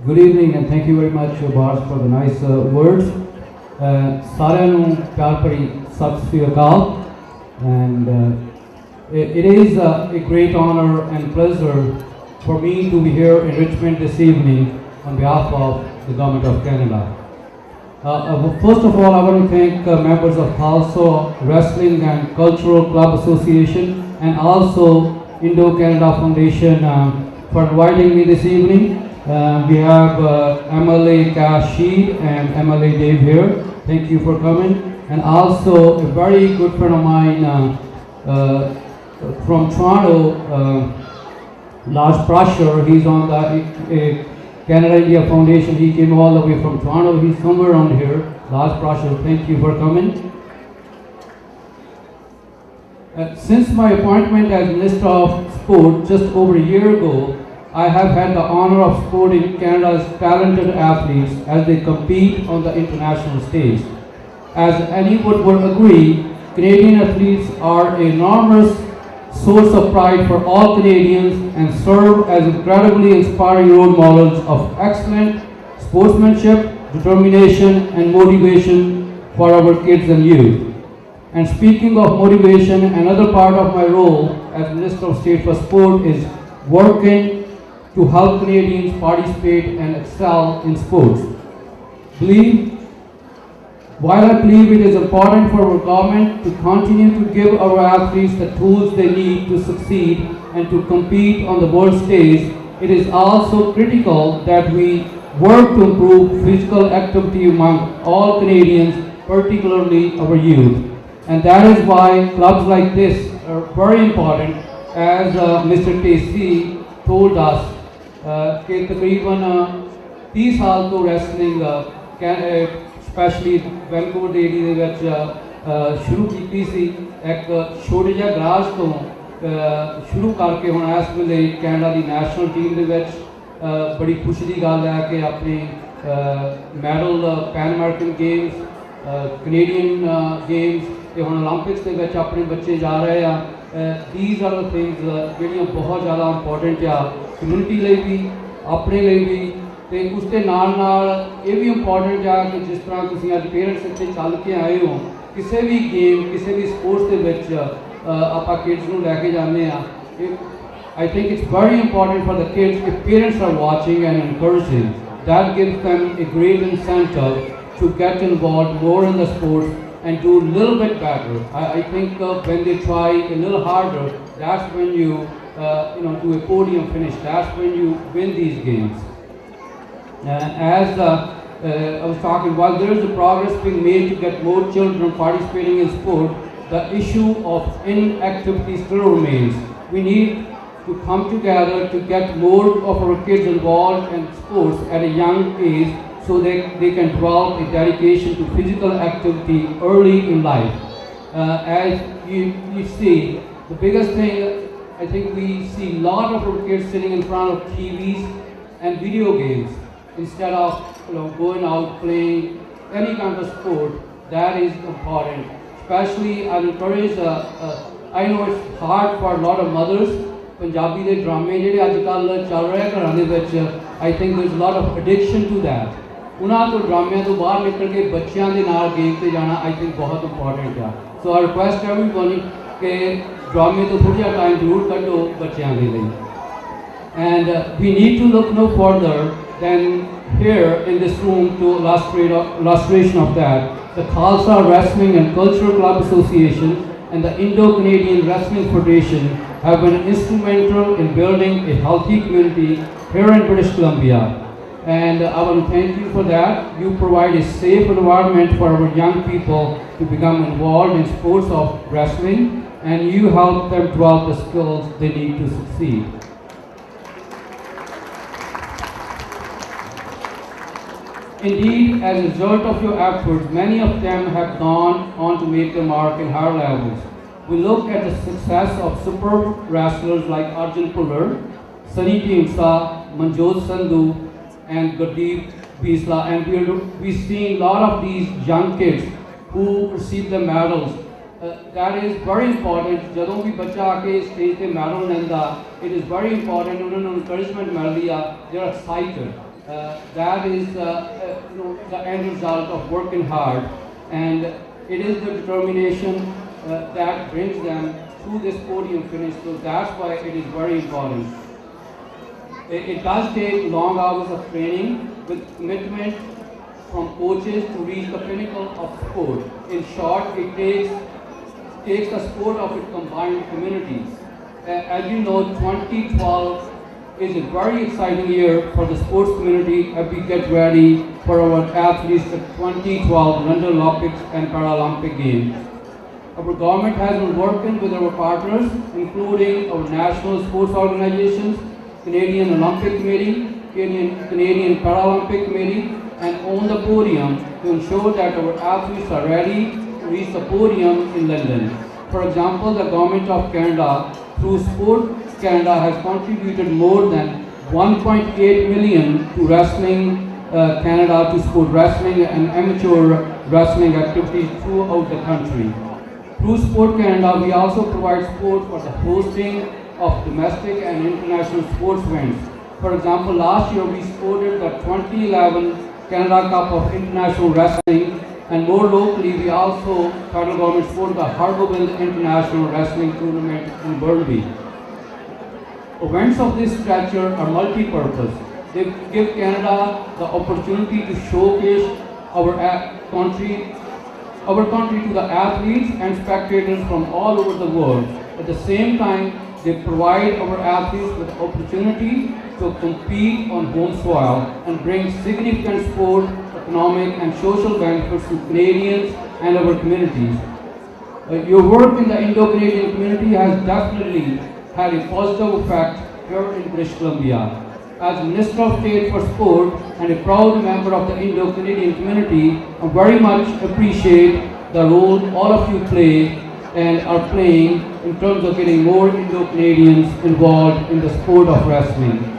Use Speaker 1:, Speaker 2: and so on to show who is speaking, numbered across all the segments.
Speaker 1: Good evening and thank you very much, Bars, for the nice words. ਸਾਰਿਆਂ ਨੂੰ ਪਿਆਰ ਭਰੀ ਸਤਿ ਸ੍ਰੀ ਅਕਾਲ. And it is a great honor and pleasure for me to be here in Richmond this evening on behalf of the Government of Canada. First of all, I want to thank members of Khalsa Wrestling and Cultural Club Association and also Indo-Canada Foundation for inviting me this evening. We have MLA Kashid and MLA Dave here. Thank you for coming. And also a very good friend of mine from Toronto, Lars Prasher. He's on the Canada India Foundation. He came all the way from Toronto. He's somewhere around here. Lars Prasher, thank you for coming. Since my appointment as Minister of Sport just over a year ago, I have had the honor of supporting Canada's talented athletes as they compete on the international stage. As anyone would agree, Canadian athletes are an enormous source of pride for all Canadians and serve as incredibly inspiring role models of excellent sportsmanship, determination and motivation for our kids and youth. And speaking of motivation, another part of my role as Minister of State for Sport is working to help Canadians participate and excel in sports. While I believe it is important for our government to continue to give our athletes the tools they need to succeed and to compete on the world stage, it is also critical that we work to improve physical activity among all Canadians, particularly our youth. And that is why clubs like this are very important, as Mr. Casey told us. कि तकरीबन 30 साल तो wrestling specially Vancouver ਦੇ ਏਰੀਏ ਦੇ ਵਿੱਚ ਸ਼ੁਰੂ ਕੀਤੀ ਸੀ ਇੱਕ ਛੋਟੇ ਜਿਹਾ ਗਰਾਜ ਤੋਂ ਸ਼ੁਰੂ ਕਰਕੇ ਹੁਣ ਇਸ ਵੇਲੇ ਕੈਨੇਡਾ ਦੀ ਨੈਸ਼ਨਲ ਟੀਮ ਦੇ ਵਿੱਚ ਬੜੀ ਖੁਸ਼ੀ ਦੀ ਗੱਲ ਹੈ ਕਿ ਆਪਣੇ medal Pan American Games Canadian Games ਤੇ ਹੁਣ 올림픽ਸ ਦੇ ਵਿੱਚ ਆਪਣੇ ਬੱਚੇ ਜਾ ਰਹੇ ਆ. These are the things ਜਿਹੜੀਆਂ ਬਹੁਤ ਜ਼ਿਆਦਾ ਇੰਪੋਰਟੈਂਟ ਆ ਕਮਿਊਨਿਟੀ ਲਈ ਵੀ ਆਪਣੇ ਲਈ ਵੀ ਤੇ ਉਸ ਦੇ ਨਾਲ ਨਾਲ ਇਹ ਵੀ ਇੰਪੋਰਟੈਂਟ ਆ ਕਿ ਜਿਸ ਤਰ੍ਹਾਂ ਤੁਸੀਂ ਅੱਜ ਪੇਰੈਂਟਸ ਇੱਥੇ ਚੱਲ ਕੇ ਆਏ ਹੋ ਕਿਸੇ ਵੀ ਗੇਮ ਕਿਸੇ ਵੀ ਸਪੋਰਟਸ ਦੇ ਵਿੱਚ ਆਪਾਂ ਕਿਡਸ ਨੂੰ ਲੈ ਕੇ ਜਾਂਦੇ ਆ. I think it's very important for the kids if parents are watching and encouraging. That gives them a great incentive to get involved more in the sports and do a little bit better. I think when they try a little harder, that's when you do a podium finish. That's when you win these games. As I was talking, while there is a progress being made to get more children participating in sport, the issue of inactivity still remains. We need to come together to get more of our kids involved in sports at a young age, so they can develop a dedication to physical activity early in life. As you see, the biggest thing, I think we see a lot of our kids sitting in front of TVs and video games instead of going out playing any kind of sport. That is important. Especially, I encourage. I know it's hard for a lot of mothers. Punjabi ਦੇ ਡਰਾਮੇ ਜਿਹੜੇ ਅੱਜ ਕੱਲ੍ਹ ਚੱਲ ਰਹੇ ਘਰਾਂ ਦੇ ਵਿੱਚ, I think there's a lot of addiction to that. ਉਹਨਾਂ ਤੋਂ ਡਰਾਮਿਆਂ ਤੋਂ ਬਾਹਰ ਨਿਕਲ ਕੇ ਬੱਚਿਆਂ ਦੇ ਨਾਲ ਗੇਮ 'ਤੇ ਜਾਣਾ I think ਬਹੁਤ ਇੰਪੋਰਟੈਂਟ ਆ. ਸੋ I request everybody ਕਿ ਡਰਾਮੇ ਤੋਂ ਥੋੜ੍ਹਾ ਜਿਹਾ ਟਾਈਮ ਜ਼ਰੂਰ ਕੱਢੋ ਬੱਚਿਆਂ ਦੇ ਲਈ. And we need to look no further than here in this room to illustration of that. The Khalsa Wrestling and Cultural Club Association and the Indo-Canadian Wrestling Federation have been instrumental in building a healthy community here in British Columbia. And I want to thank you for that. You provide a safe environment for our young people to become involved in sports of wrestling, and you help them develop the skills they need to succeed. Indeed, as a result of your efforts, many of them have gone on to make their mark in higher levels. We look at the success of superb wrestlers like Arjun Puller, Sunny Timsa, Manjot Sandhu, and Gurdeep Bisla, and we've seen a lot of these young kids who receive the medals. That is very important. ਜਦੋਂ ਵੀ ਬੱਚਾ ਆ ਕੇ stage ਤੇ medal ਲੈਂਦਾ, it is very important ਉਹਨਾਂ ਨੂੰ encouragement ਮਿਲਦੀ ਆ, they are excited. That is the end result of working hard, and it is the determination that brings them to this podium finish. So that's why it is very important. It does take long hours of training with commitment from coaches to reach the pinnacle of sport. In short, it takes the sport of its combined communities. As you know, 2012 is a very exciting year for the sports community as we get ready for our athletes at 2012 London Olympics and Paralympic Games. Our government has been working with our partners, including our national sports organizations, Canadian Olympic Committee, Canadian Paralympic Committee, and on the podium to ensure that our athletes are ready to reach the podium in London. For example, the Government of Canada, through Sport Canada, has contributed more than 1.8 million to Wrestling Canada to support wrestling and amateur wrestling activities throughout the country. Through Sport Canada, we also provide support for the hosting of domestic and international sports events. For example, last year we supported the 2011 Canada Cup of International Wrestling, and more locally we also, federal government, supported the Harborville International Wrestling Tournament in Burnaby. Events of this stature are multi-purpose. They give Canada the opportunity to showcase our country to the athletes and spectators from all over the world. At the same time, they provide our athletes with the opportunity to compete on home soil and bring significant sport, economic and social benefits to Canadians and our communities. Your work in the Indo-Canadian community has definitely had a positive effect here in British Columbia. As Minister of State for Sport and a proud member of the Indo-Canadian community, I very much appreciate the role all of you play and are playing in terms of getting more Indo-Canadians involved in the sport of wrestling.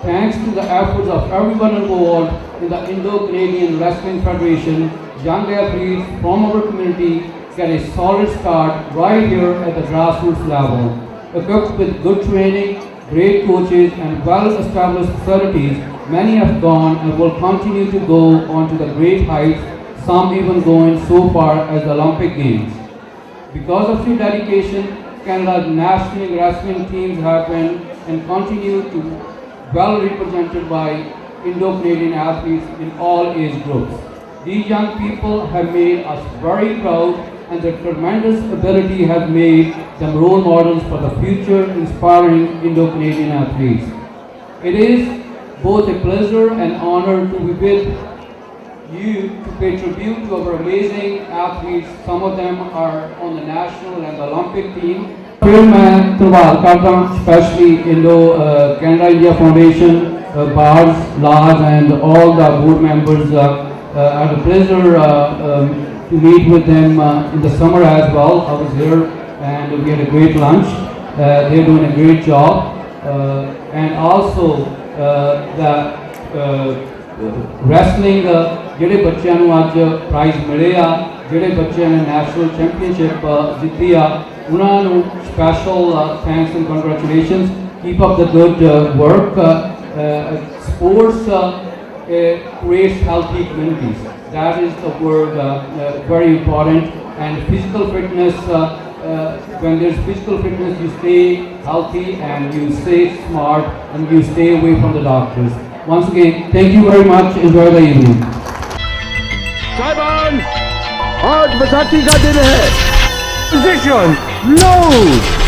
Speaker 1: Thanks to the efforts of everyone involved in the Indo-Canadian Wrestling Federation, young athletes from our community get a solid start right here at the grassroots level. Equipped with good training, great coaches and well-established facilities, many have gone and will continue to go on to the great heights, some even going so far as the Olympic Games. Because of your dedication, Canada's national wrestling teams have been and continue to well represented by Indo-Canadian athletes in all age groups. These young people have made us very proud, and their tremendous ability has made them role models for the future inspiring Indo-Canadian athletes. It is both a pleasure and honor to be with you to pay tribute to our amazing athletes. Some of them are on the national and the Olympic team. फिर मैं धन्यवाद करता हूँ especially Indo-Canada India Foundation, bars, Lars and all the board members. I had a pleasure to meet with them in the summer as well. I was here and we had a great lunch. They're doing a great job. And also the wrestling, ਜਿਹੜੇ ਬੱਚਿਆਂ ਨੂੰ ਅੱਜ price ਮਿਲੇ ਆ, ਜਿਹੜੇ ਬੱਚਿਆਂ ਨੇ national championship ਜਿੱਤੀ ਆ, ਉਹਨਾਂ ਨੂੰ special thanks and congratulations. Keep up the good work. Sports creates healthy communities. That is the word, very important. And physical fitness, when there's physical fitness, you stay healthy and you stay smart and you stay away from the doctors. Once again, thank you very much. Enjoy the evening.
Speaker 2: साहिबान, आज बैसाखी का दिन है. Position, load.